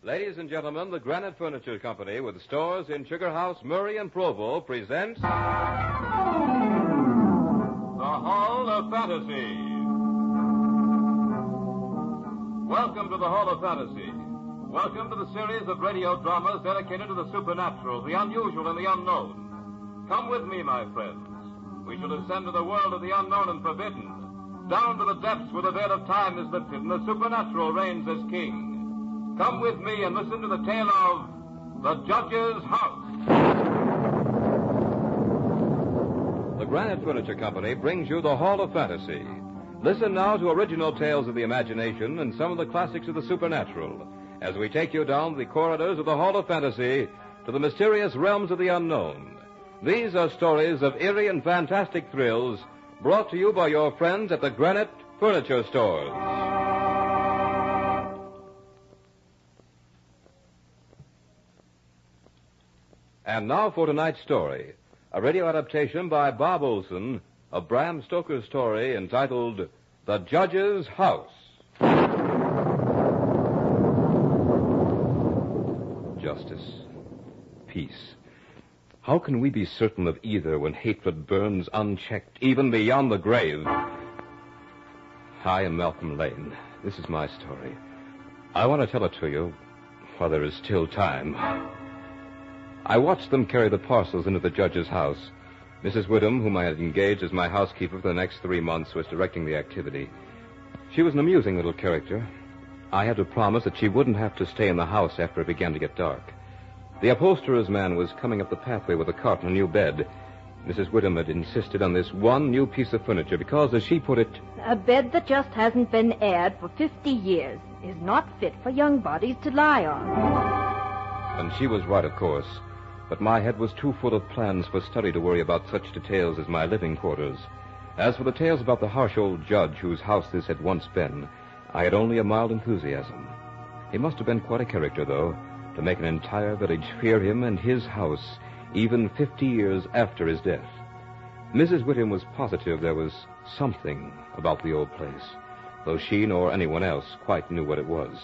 Ladies and gentlemen, the Granite Furniture Company, with stores in Sugar House, Murray, and Provo, presents... The Hall of Fantasy. Welcome to the Hall of Fantasy. Welcome to the series of radio dramas dedicated to the supernatural, the unusual, and the unknown. Come with me, my friends. We shall ascend to the world of the unknown and forbidden, down to the depths where the veil of time is lifted and the supernatural reigns as king. Come with me and listen to the tale of The Judge's House. The Granite Furniture Company brings you the Hall of Fantasy. Listen now to original tales of the imagination and some of the classics of the supernatural as we take you down the corridors of the Hall of Fantasy to the mysterious realms of the unknown. These are stories of eerie and fantastic thrills brought to you by your friends at the Granite Furniture Stores. And now for tonight's story, a radio adaptation by Bob Olson of Bram Stoker's story entitled The Judge's House. Justice. Peace. How can we be certain of either when hatred burns unchecked, even beyond the grave? I am Malcolm Lane. This is my story. I want to tell it to you while there is still time. I watched them carry the parcels into the judge's house. Mrs. Whittam, whom I had engaged as my housekeeper for the next 3 months, was directing the activity. She was an amusing little character. I had to promise that she wouldn't have to stay in the house after it began to get dark. The upholsterer's man was coming up the pathway with a cart and a new bed. Mrs. Whittam had insisted on this one new piece of furniture because, as she put it... A bed that just hasn't been aired for 50 years is not fit for young bodies to lie on. And she was right, of course. But my head was too full of plans for study to worry about such details as my living quarters. As for the tales about the harsh old judge whose house this had once been, I had only a mild enthusiasm. He must have been quite a character, though, to make an entire village fear him and his house, even 50 years after his death. Mrs. Whittam was positive there was something about the old place, though she nor anyone else quite knew what it was.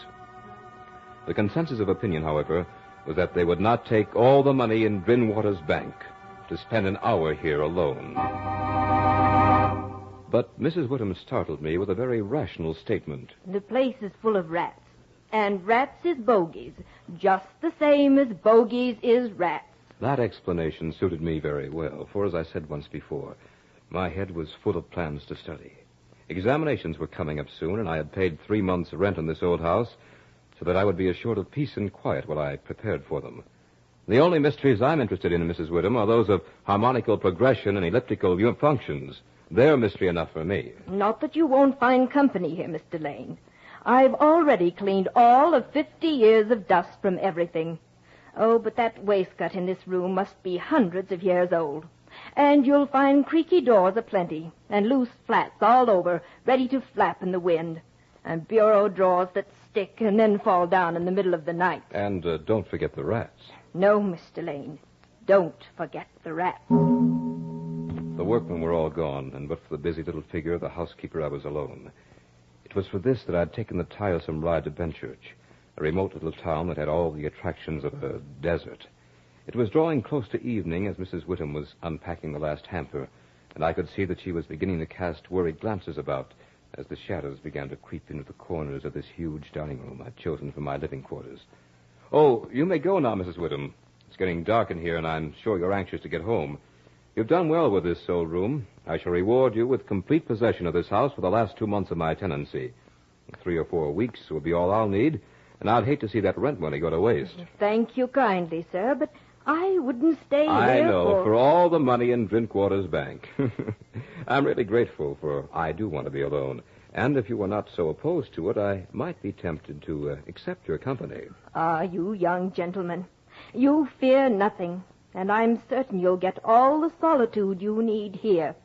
The consensus of opinion, however, was that they would not take all the money in Drinwater's bank to spend an hour here alone. But Mrs. Whittam startled me with a very rational statement. The place is full of rats, and rats is bogies, just the same as bogies is rats. That explanation suited me very well, for as I said once before, my head was full of plans to study. Examinations were coming up soon, and I had paid 3 months' rent on this old house, so that I would be assured of peace and quiet while I prepared for them. The only mysteries I'm interested in, Mrs. Whittam, are those of harmonical progression and elliptical functions. They're mystery enough for me. Not that you won't find company here, Mr. Lane. I've already cleaned all of 50 years of dust from everything. Oh, but that waistcoat in this room must be hundreds of years old. And you'll find creaky doors aplenty, and loose flats all over, ready to flap in the wind. And bureau drawers that stick and then fall down in the middle of the night. And don't forget the rats. No, Mr. Lane. Don't forget the rats. The workmen were all gone, and but for the busy little figure of the housekeeper, I was alone. It was for this that I'd taken the tiresome ride to Benchurch, a remote little town that had all the attractions of a desert. It was drawing close to evening as Mrs. Whittam was unpacking the last hamper, and I could see that she was beginning to cast worried glances about as the shadows began to creep into the corners of this huge dining room I'd chosen for my living quarters. Oh, you may go now, Mrs. Whittam. It's getting dark in here, and I'm sure you're anxious to get home. You've done well with this old room. I shall reward you with complete possession of this house for the last 2 months of my tenancy. 3 or 4 weeks will be all I'll need, and I'd hate to see that rent money go to waste. Thank you kindly, sir, but I wouldn't stay here I know, for all the money in Drinkwater's bank. I'm really grateful, for I do want to be alone. And if you were not so opposed to it, I might be tempted to accept your company. Ah, you young gentlemen. You fear nothing, and I'm certain you'll get all the solitude you need here.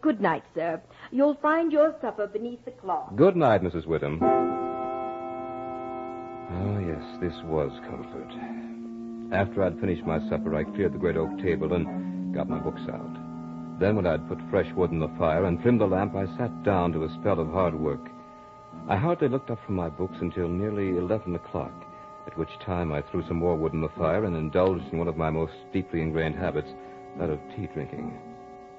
Good night, sir. You'll find your supper beneath the cloth. Good night, Mrs. Whittam. Oh, yes, this was comfort. After I'd finished my supper, I cleared the great oak table and got my books out. Then when I'd put fresh wood in the fire and trimmed the lamp, I sat down to a spell of hard work. I hardly looked up from my books until nearly 11 o'clock, at which time I threw some more wood in the fire and indulged in one of my most deeply ingrained habits, that of tea drinking.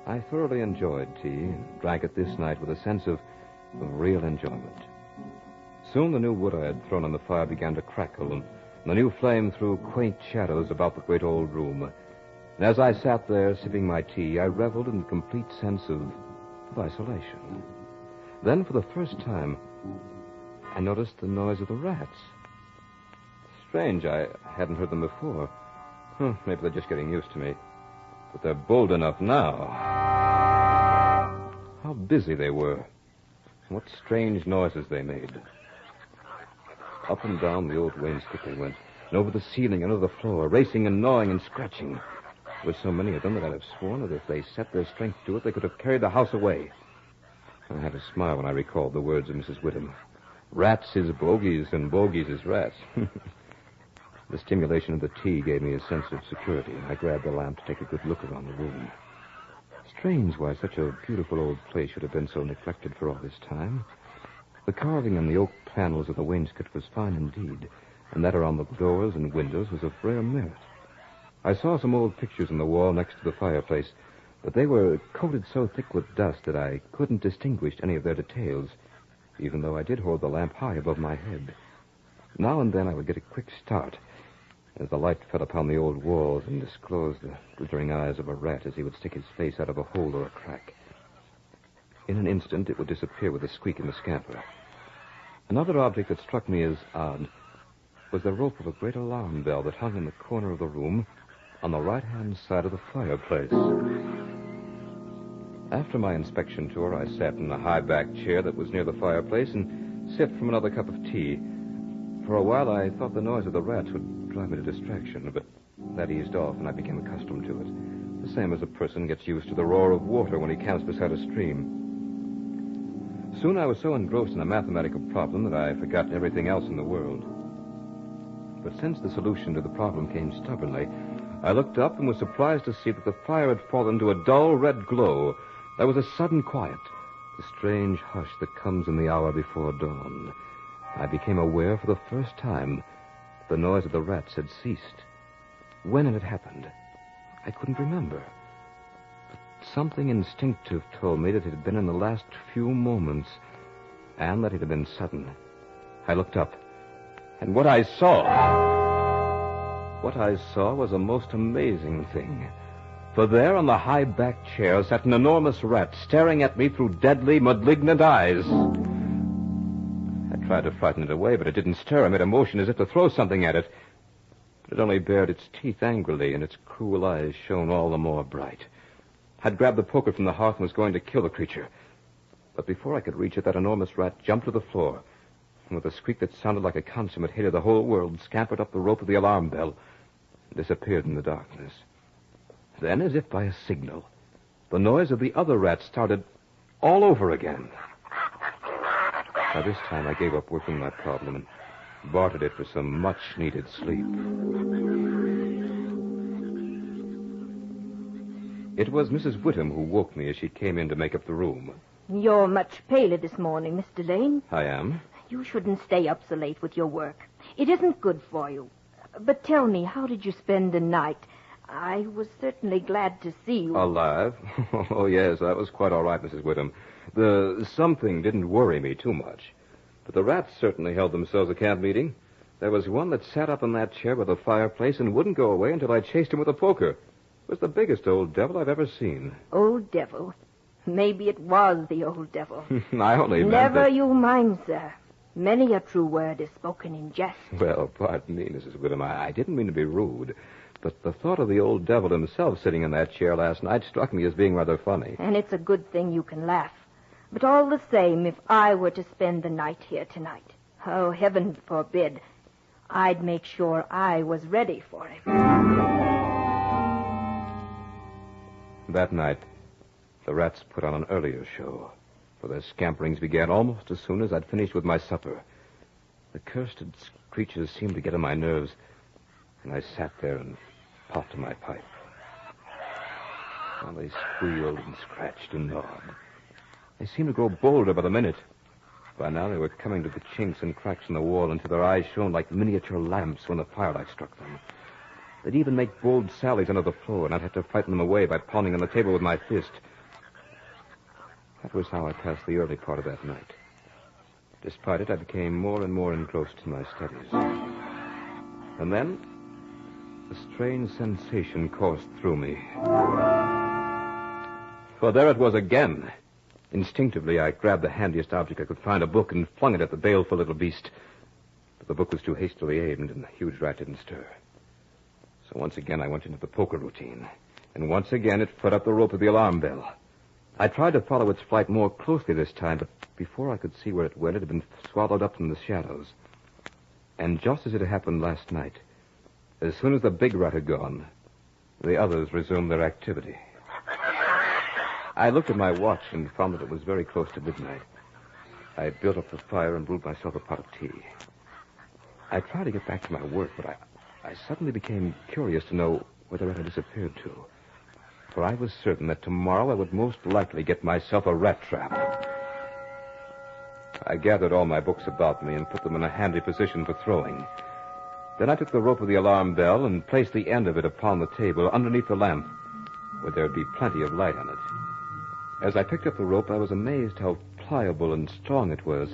I thoroughly enjoyed tea and drank it this night with a sense of real enjoyment. Soon the new wood I had thrown on the fire began to crackle, and the new flame threw quaint shadows about the great old room. And as I sat there sipping my tea, I reveled in a complete sense of isolation. Then, for the first time, I noticed the noise of the rats. Strange, I hadn't heard them before. Maybe they're just getting used to me. But they're bold enough now. How busy they were. What strange noises they made. Up and down the old wainscot they went, and over the ceiling and over the floor, racing and gnawing and scratching. There were so many of them that I'd have sworn that if they set their strength to it, they could have carried the house away. I had to smile when I recalled the words of Mrs. Whittam. Rats is bogies, and bogies is rats. The stimulation of the tea gave me a sense of security, and I grabbed the lamp to take a good look around the room. Strange why such a beautiful old place should have been so neglected for all this time. The carving on the oak panels of the wainscot was fine indeed, and that around the doors and windows was of rare merit. I saw some old pictures on the wall next to the fireplace, but they were coated so thick with dust that I couldn't distinguish any of their details, even though I did hold the lamp high above my head. Now and then I would get a quick start as the light fell upon the old walls and disclosed the glittering eyes of a rat as he would stick his face out of a hole or a crack. In an instant, it would disappear with a squeak and a scamper. Another object that struck me as odd was the rope of a great alarm bell that hung in the corner of the room on the right-hand side of the fireplace. After my inspection tour, I sat in a high-backed chair that was near the fireplace and sipped from another cup of tea. For a while, I thought the noise of the rats would drive me to distraction, but that eased off and I became accustomed to it. The same as a person gets used to the roar of water when he camps beside a stream. Soon I was so engrossed in a mathematical problem that I forgot everything else in the world. But since the solution to the problem came stubbornly, I looked up and was surprised to see that the fire had fallen to a dull red glow. There was a sudden quiet, the strange hush that comes in the hour before dawn. I became aware for the first time that the noise of the rats had ceased. When it had happened, I couldn't remember. But something instinctive told me that it had been in the last few moments, and that it had been sudden. I looked up, and what I saw was a most amazing thing. For there on the high-backed chair sat an enormous rat staring at me through deadly, malignant eyes. I tried to frighten it away, but it didn't stir. I made a motion as if to throw something at it. But it only bared its teeth angrily, and its cruel eyes shone all the more bright. I'd grabbed the poker from the hearth and was going to kill the creature. But before I could reach it, that enormous rat jumped to the floor, and with a squeak that sounded like a consummate hit of the whole world, scampered up the rope of the alarm bell and disappeared in the darkness. Then, as if by a signal, the noise of the other rat started all over again. By this time, I gave up working my problem and bartered it for some much-needed sleep. It was Mrs. Whittam who woke me as she came in to make up the room. You're much paler this morning, Mr. Lane. I am? You shouldn't stay up so late with your work. It isn't good for you. But tell me, how did you spend the night? I was certainly glad to see you. Alive? Oh, yes, that was quite all right, Mrs. Whittam. The something didn't worry me too much. But the rats certainly held themselves a camp meeting. There was one that sat up in that chair by the fireplace and wouldn't go away until I chased him with a poker. It was the biggest old devil I've ever seen. Old devil? Maybe it was the old devil. I only meant Never that... you mind, sir. Many a true word is spoken in jest. Well, pardon me, Mrs. Whittam. I didn't mean to be rude. But the thought of the old devil himself sitting in that chair last night struck me as being rather funny. And it's a good thing you can laugh. But all the same, if I were to spend the night here tonight, oh, heaven forbid, I'd make sure I was ready for him. That night, the rats put on an earlier show, for their scamperings began almost as soon as I'd finished with my supper. The cursed creatures seemed to get on my nerves, and I sat there and puffed my pipe. While they squealed and scratched and gnawed. They seemed to grow bolder by the minute. By now they were coming to the chinks and cracks in the wall until their eyes shone like miniature lamps when the firelight struck them. They'd even make bold sallies under the floor, and I'd have to frighten them away by pounding on the table with my fist. That was how I passed the early part of that night. Despite it, I became more and more engrossed in my studies. And then, a strange sensation coursed through me. For there it was again. Instinctively, I grabbed the handiest object I could find, a book, and flung it at the baleful little beast. But the book was too hastily aimed, and the huge rat didn't stir. So once again, I went into the poker routine. And once again, it fled up the rope of the alarm bell. I tried to follow its flight more closely this time, but before I could see where it went, it had been swallowed up in the shadows. And just as it had happened last night, as soon as the big rat had gone, the others resumed their activity. I looked at my watch and found that it was very close to midnight. I had built up the fire and brewed myself a pot of tea. I tried to get back to my work, but I suddenly became curious to know where the rat had disappeared to. For I was certain that tomorrow I would most likely get myself a rat trap. I gathered all my books about me and put them in a handy position for throwing. Then I took the rope of the alarm bell and placed the end of it upon the table underneath the lamp, where there would be plenty of light on it. As I picked up the rope, I was amazed how pliable and strong it was.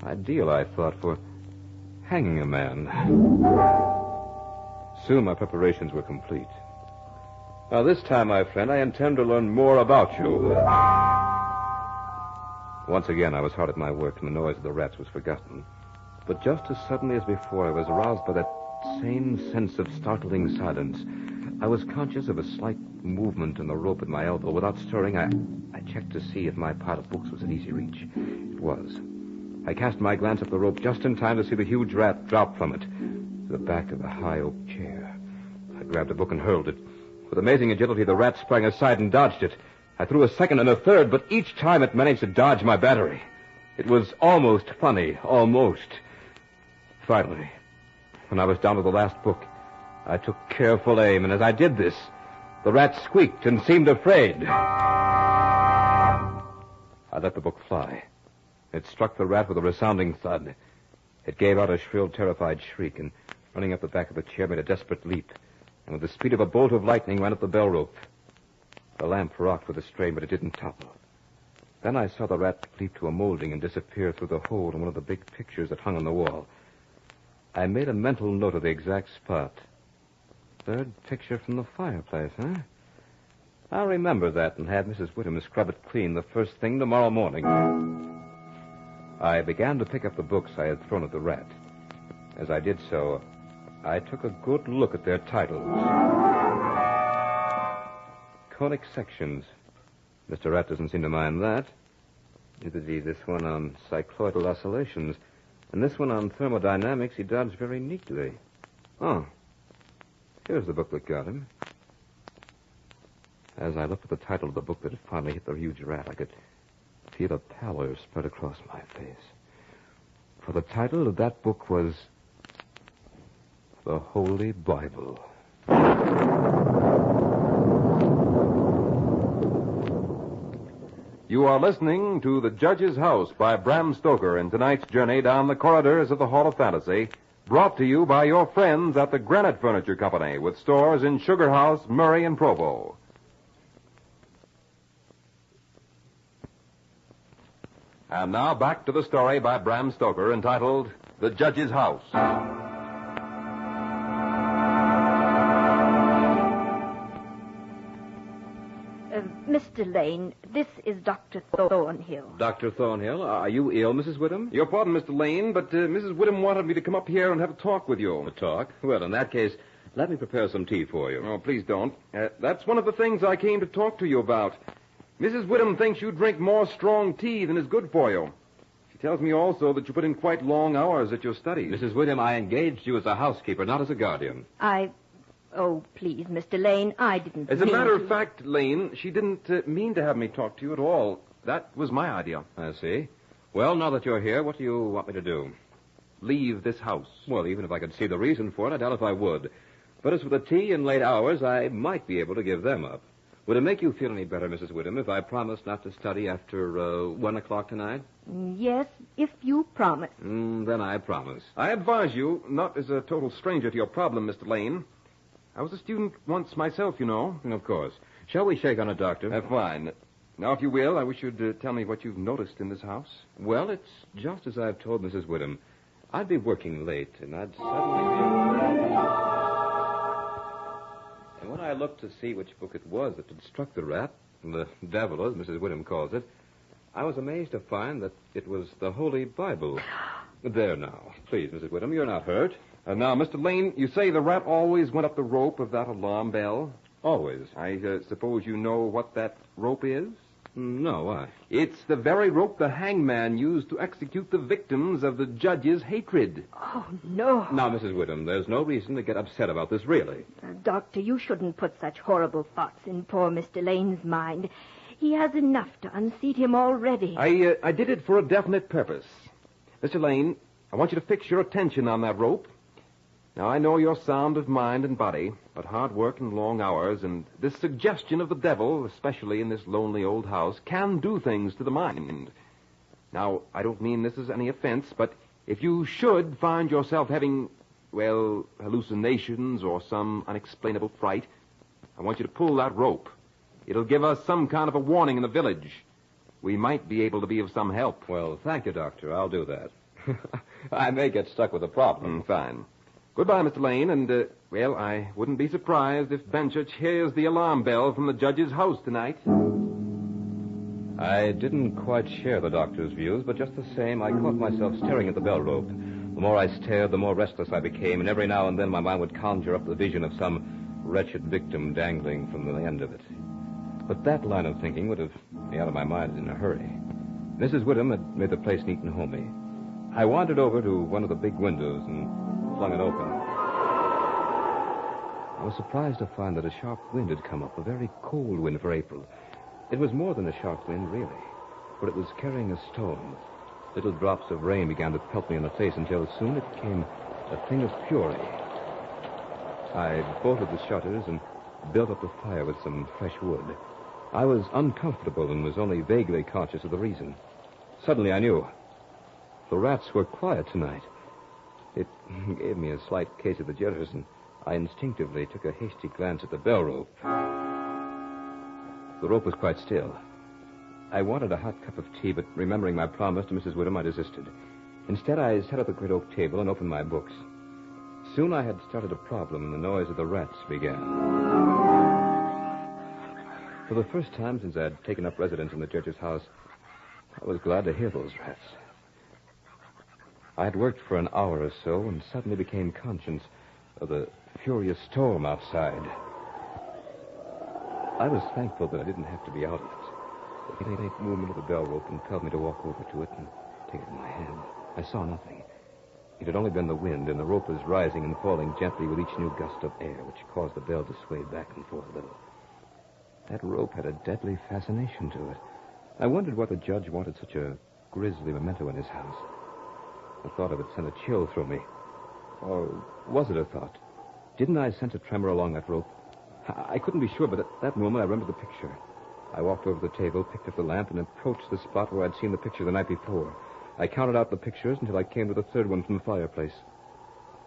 Ideal, I thought, for hanging a man. Soon my preparations were complete. Now, this time, my friend, I intend to learn more about you. Once again, I was hard at my work, and the noise of the rats was forgotten. But just as suddenly as before, I was aroused by that same sense of startling silence. I was conscious of a slight movement in the rope at my elbow. Without stirring, I checked to see if my pile of books was at easy reach. It was. I cast my glance up the rope just in time to see the huge rat drop from it to the back of a high oak chair. I grabbed a book and hurled it. With amazing agility, the rat sprang aside and dodged it. I threw a second and a third, but each time it managed to dodge my battery. It was almost funny, almost. Finally, when I was down to the last book, I took careful aim, and as I did this, the rat squeaked and seemed afraid. I let the book fly. It struck the rat with a resounding thud. It gave out a shrill, terrified shriek, and running up the back of the chair, made a desperate leap, and with the speed of a bolt of lightning ran up the bell rope. The lamp rocked with a strain, but it didn't topple. Then I saw the rat leap to a molding and disappear through the hole in one of the big pictures that hung on the wall. I made a mental note of the exact spot. Third picture from the fireplace, huh? I'll remember that and have Mrs. Whittem scrub it clean the first thing tomorrow morning. I began to pick up the books I had thrown at the rat. As I did so, I took a good look at their titles. Conic sections. Mr. Rat doesn't seem to mind that. Neither did he this one on cycloidal oscillations. And this one on thermodynamics he dodged very neatly. Oh. Here's the book that got him. As I looked at the title of the book that had finally hit the huge rat, I could feel a pallor spread across my face. For the title of that book was The Holy Bible. You are listening to The Judge's House by Bram Stoker in tonight's journey down the corridors of the Hall of Fantasy, brought to you by your friends at the Granite Furniture Company with stores in Sugar House, Murray, and Provo. And now back to the story by Bram Stoker entitled The Judge's House. Mr. Lane, this is Dr. Thornhill. Dr. Thornhill, are you ill, Mrs. Whittem? Your pardon, Mr. Lane, but Mrs. Whittem wanted me to come up here and have a talk with you. A talk? Well, in that case, let me prepare some tea for you. Oh, please don't. That's one of the things I came to talk to you about. Mrs. Whittem thinks you drink more strong tea than is good for you. She tells me also that you put in quite long hours at your studies. Mrs. Whittem, I engaged you as a housekeeper, not as a guardian. Oh, please, Mr. Lane, I didn't As a mean matter to... of fact, Lane, she didn't mean to have me talk to you at all. That was my idea. I see. Well, now that you're here, what do you want me to do? Leave this house. Well, even if I could see the reason for it, I doubt if I would. But as for the tea and late hours, I might be able to give them up. Would it make you feel any better, Mrs. Whittam, if I promised not to study after 1 o'clock tonight? Yes, if you promise. Then I promise. I advise you, not as a total stranger to your problem, Mr. Lane. I was a student once myself, you know. Of course. Shall we shake on it, Doctor? Fine. Now, if you will, I wish you'd tell me what you've noticed in this house. Well, it's just as I've told Mrs. Whittam. I'd be working late, and I'd suddenly be... And when I looked to see which book it was that had struck the rat, the devil, as Mrs. Whittam calls it, I was amazed to find that it was the Holy Bible. There now. Please, Mrs. Whittam, you're not hurt. Now, Mr. Lane, you say the rat always went up the rope of that alarm bell? Always. I suppose you know what that rope is? No, why? It's the very rope the hangman used to execute the victims of the judge's hatred. Oh, no. Now, Mrs. Whittam, there's no reason to get upset about this, really. Doctor, you shouldn't put such horrible thoughts in poor Mr. Lane's mind. He has enough to unseat him already. I did it for a definite purpose. Mr. Lane, I want you to fix your attention on that rope. Now, I know you're sound of mind and body, but hard work and long hours and this suggestion of the devil, especially in this lonely old house, can do things to the mind. Now, I don't mean this is any offense, but if you should find yourself having, well, hallucinations or some unexplainable fright, I want you to pull that rope. It'll give us some kind of a warning in the village. We might be able to be of some help. Well, thank you, Doctor. I'll do that. I may get stuck with a problem. Fine. Goodbye, Mr. Lane, and, well, I wouldn't be surprised if Benchurch hears the alarm bell from the judge's house tonight. I didn't quite share the doctor's views, but just the same, I caught myself staring at the bell rope. The more I stared, the more restless I became, and every now and then my mind would conjure up the vision of some wretched victim dangling from the end of it. But that line of thinking would have me out of my mind in a hurry. Mrs. Whittam had made the place neat and homey. I wandered over to one of the big windows and flung it open. I was surprised to find that a sharp wind had come up, a very cold wind for April. It was more than a sharp wind, really, for it was carrying a storm. Little drops of rain began to pelt me in the face until soon it became a thing of fury. I bolted the shutters and built up the fire with some fresh wood. I was uncomfortable and was only vaguely conscious of the reason. Suddenly I knew. The rats were quiet tonight. It gave me a slight case of the jitters, and I instinctively took a hasty glance at the bell rope. The rope was quite still. I wanted a hot cup of tea, but remembering my promise to Mrs. Whittam, I desisted. Instead, I sat at the great oak table and opened my books. Soon I had started a problem, and the noise of the rats began. For the first time since I had taken up residence in the judge's house, I was glad to hear those rats. I had worked for an hour or so and suddenly became conscious of the furious storm outside. I was thankful that I didn't have to be out of it. The faint movement of the bell rope compelled me to walk over to it and take it in my hand. I saw nothing. It had only been the wind, and the rope was rising and falling gently with each new gust of air, which caused the bell to sway back and forth a little. That rope had a deadly fascination to it. I wondered why the judge wanted such a grisly memento in his house. The thought of it sent a chill through me. Or was it a thought? Didn't I sense a tremor along that rope? I couldn't be sure, but at that moment I remembered the picture. I walked over to the table, picked up the lamp, and approached the spot where I'd seen the picture the night before. I counted out the pictures until I came to the third one from the fireplace.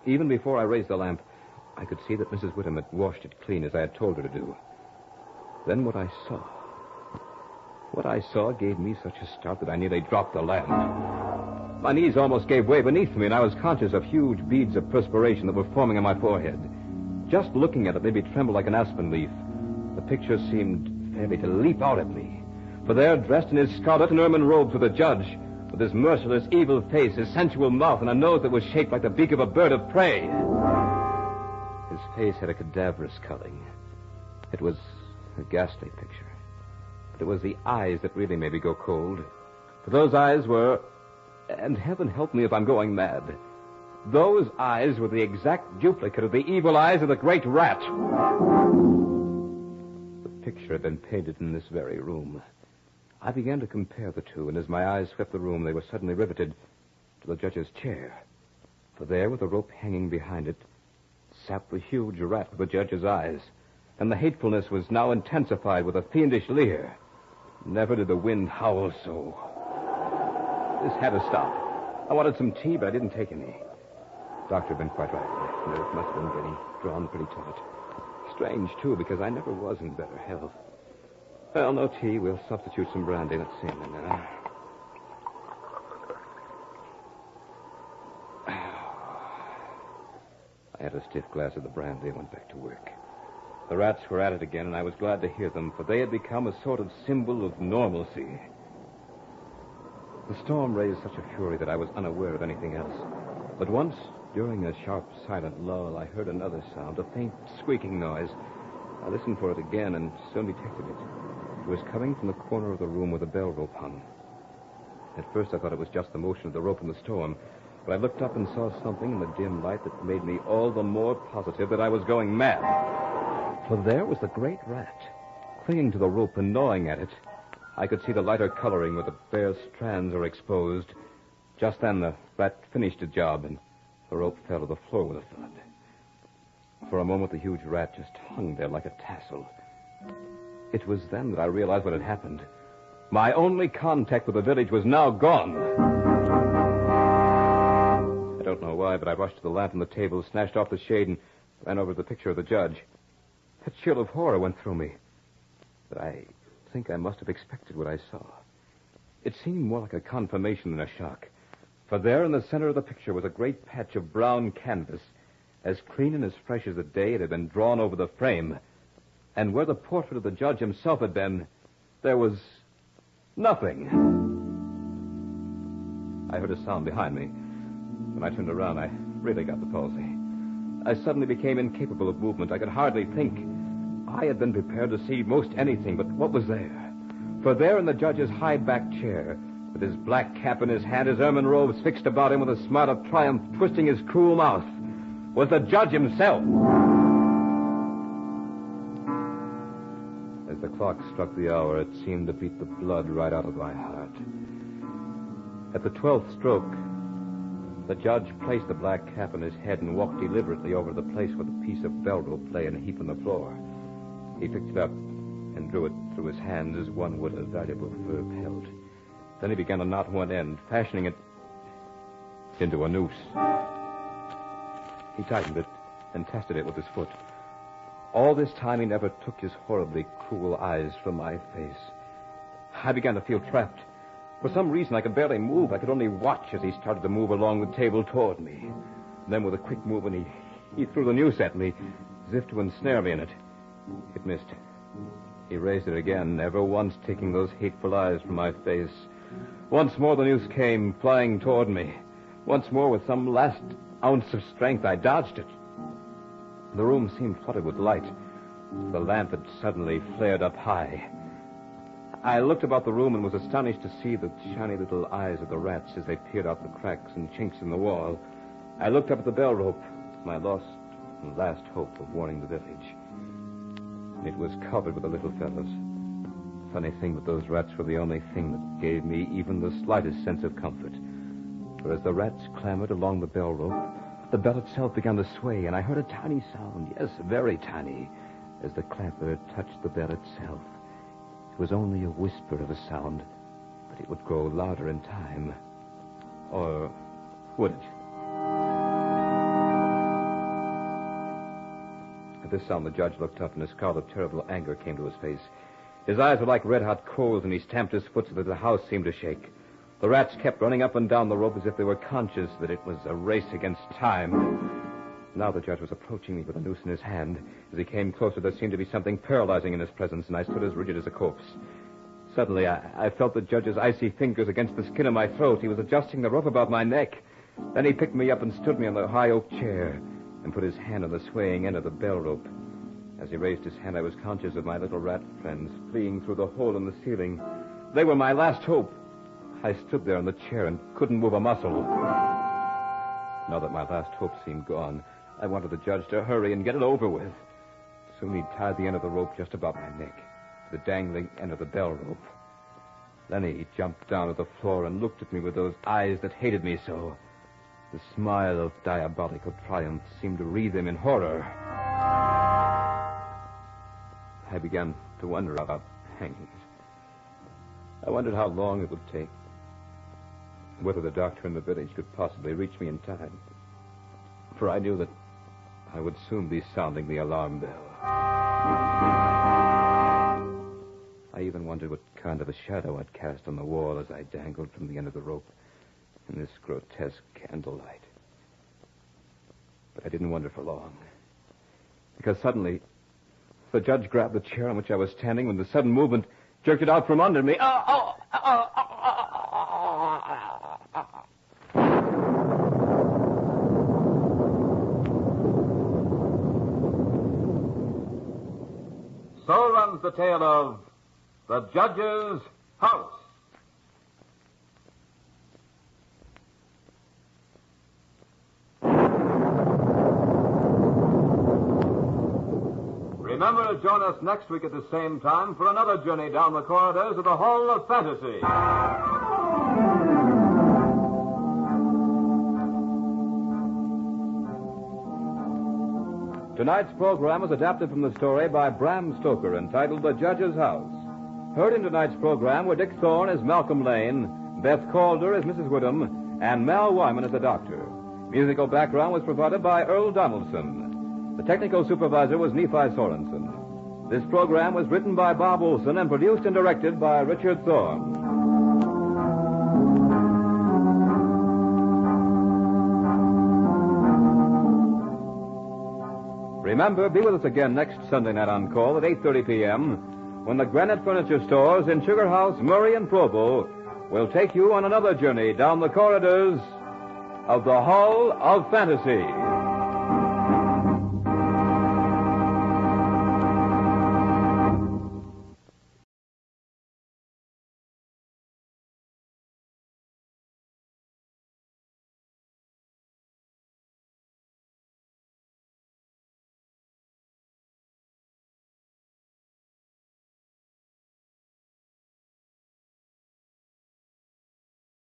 Even before I raised the lamp, I could see that Mrs. Whittam had washed it clean as I had told her to do. Then what I saw gave me such a start that I nearly dropped the lamp. My knees almost gave way beneath me, and I was conscious of huge beads of perspiration that were forming on my forehead. Just looking at it made me tremble like an aspen leaf. The picture seemed fairly to leap out at me. For there, dressed in his scarlet and ermine robes, was the judge, with his merciless, evil face, his sensual mouth, and a nose that was shaped like the beak of a bird of prey. His face had a cadaverous culling. It was a ghastly picture. But it was the eyes that really made me go cold. For those eyes were... And heaven help me if I'm going mad. Those eyes were the exact duplicate of the evil eyes of the great rat. The picture had been painted in this very room. I began to compare the two, and as my eyes swept the room, they were suddenly riveted to the judge's chair. For there, with the rope hanging behind it, sat the huge rat with the judge's eyes. and the hatefulness was now intensified with a fiendish leer. Never did the wind howl so. This had to stop. I wanted some tea, but I didn't take any. The doctor had been quite right. My nerves must have been getting drawn pretty taut. Strange, too, because I never was in better health. Well, no tea. We'll substitute some brandy. Let's see. I had a stiff glass of the brandy and went back to work. The rats were at it again, and I was glad to hear them, for they had become a sort of symbol of normalcy. The storm raised such a fury that I was unaware of anything else. But once, during a sharp, silent lull, I heard another sound, a faint squeaking noise. I listened for it again and soon detected it. It was coming from the corner of the room where the bell rope hung. At first, I thought it was just the motion of the rope in the storm, but I looked up and saw something in the dim light that made me all the more positive that I was going mad. For there was the great rat, clinging to the rope and gnawing at it. I could see the lighter coloring where the bare strands were exposed. Just then, the rat finished the job, and the rope fell to the floor with a thud. For a moment, the huge rat just hung there like a tassel. It was then that I realized what had happened. My only contact with the village was now gone. I don't know why, but I rushed to the lamp on the table, snatched off the shade, and ran over to the picture of the judge. A chill of horror went through me. But I think I must have expected what I saw. It seemed more like a confirmation than a shock. For there in the center of the picture was a great patch of brown canvas, as clean and as fresh as the day it had been drawn over the frame. And where the portrait of the judge himself had been, there was nothing. I heard a sound behind me. When I turned around, I really got the palsy. I suddenly became incapable of movement. I could hardly think. I had been prepared to see most anything, but what was there? For there in the judge's high-backed chair, with his black cap in his hand, his ermine robes fixed about him with a smile of triumph twisting his cruel mouth, was the judge himself. As the clock struck the hour, it seemed to beat the blood right out of my heart. At the 12th stroke, the judge placed the black cap on his head and walked deliberately over to the place where the piece of bell rope lay in a heap on the floor. He picked it up and drew it through his hands as one would a valuable fur pelt. Then he began to knot one end, fashioning it into a noose. He tightened it and tested it with his foot. All this time, he never took his horribly cruel eyes from my face. I began to feel trapped. For some reason, I could barely move. I could only watch as he started to move along the table toward me. And then, with a quick movement, he threw the noose at me, as if to ensnare me in it. It missed. He raised it again, never once taking those hateful eyes from my face. Once more, the noose came flying toward me. Once more, with some last ounce of strength, I dodged it. The room seemed flooded with light. The lamp had suddenly flared up high. I looked about the room and was astonished to see the shiny little eyes of the rats as they peered out the cracks and chinks in the wall. I looked up at the bell rope, my lost and last hope of warning the village. It was covered with the little fellows. Funny thing, but those rats were the only thing that gave me even the slightest sense of comfort. For as the rats clambered along the bell rope, the bell itself began to sway, and I heard a tiny sound, yes, very tiny, as the clamper touched the bell itself. It was only a whisper of a sound, but it would grow louder in time. Or would it? At this sound, the judge looked up, and a scowl of terrible anger came to his face. His eyes were like red-hot coals, and he stamped his foot so that the house seemed to shake. The rats kept running up and down the rope as if they were conscious that it was a race against time. Now the judge was approaching me with a noose in his hand. As he came closer, there seemed to be something paralyzing in his presence, and I stood as rigid as a corpse. Suddenly, I felt the judge's icy fingers against the skin of my throat. He was adjusting the rope about my neck. Then he picked me up and stood me on the high oak chair and put his hand on the swaying end of the bell rope. As he raised his hand, I was conscious of my little rat friends fleeing through the hole in the ceiling. They were my last hope. I stood there in the chair and couldn't move a muscle. Now that my last hope seemed gone, I wanted the judge to hurry and get it over with. Soon he tied the end of the rope just about my neck to the dangling end of the bell rope. Then he jumped down to the floor and looked at me with those eyes that hated me so. The smile of diabolical triumph seemed to wreathe him in horror. I began to wonder about hangings. I wondered how long it would take, whether the doctor in the village could possibly reach me in time. For I knew that I would soon be sounding the alarm bell. I even wondered what kind of a shadow I'd cast on the wall as I dangled from the end of the rope in this grotesque candlelight. But I didn't wonder for long, because suddenly the judge grabbed the chair on which I was standing with a sudden movement, jerked it out from under me. So runs the tale of The Judge's House. Remember to join us next week at the same time for another journey down the corridors of the Hall of Fantasy. Tonight's program was adapted from the story by Bram Stoker entitled The Judge's House. Heard in tonight's program were Dick Thorne as Malcolm Lane, Beth Calder as Mrs. Woodham, and Mal Wyman as the doctor. Musical background was provided by Earl Donaldson. The technical supervisor was Nephi Sorensen. This program was written by Bob Olson and produced and directed by Richard Thorne. Remember, be with us again next Sunday night on call at 8:30 p.m. when the Granite Furniture Stores in Sugar House, Murray, and Provo will take you on another journey down the corridors of the Hall of Fantasy.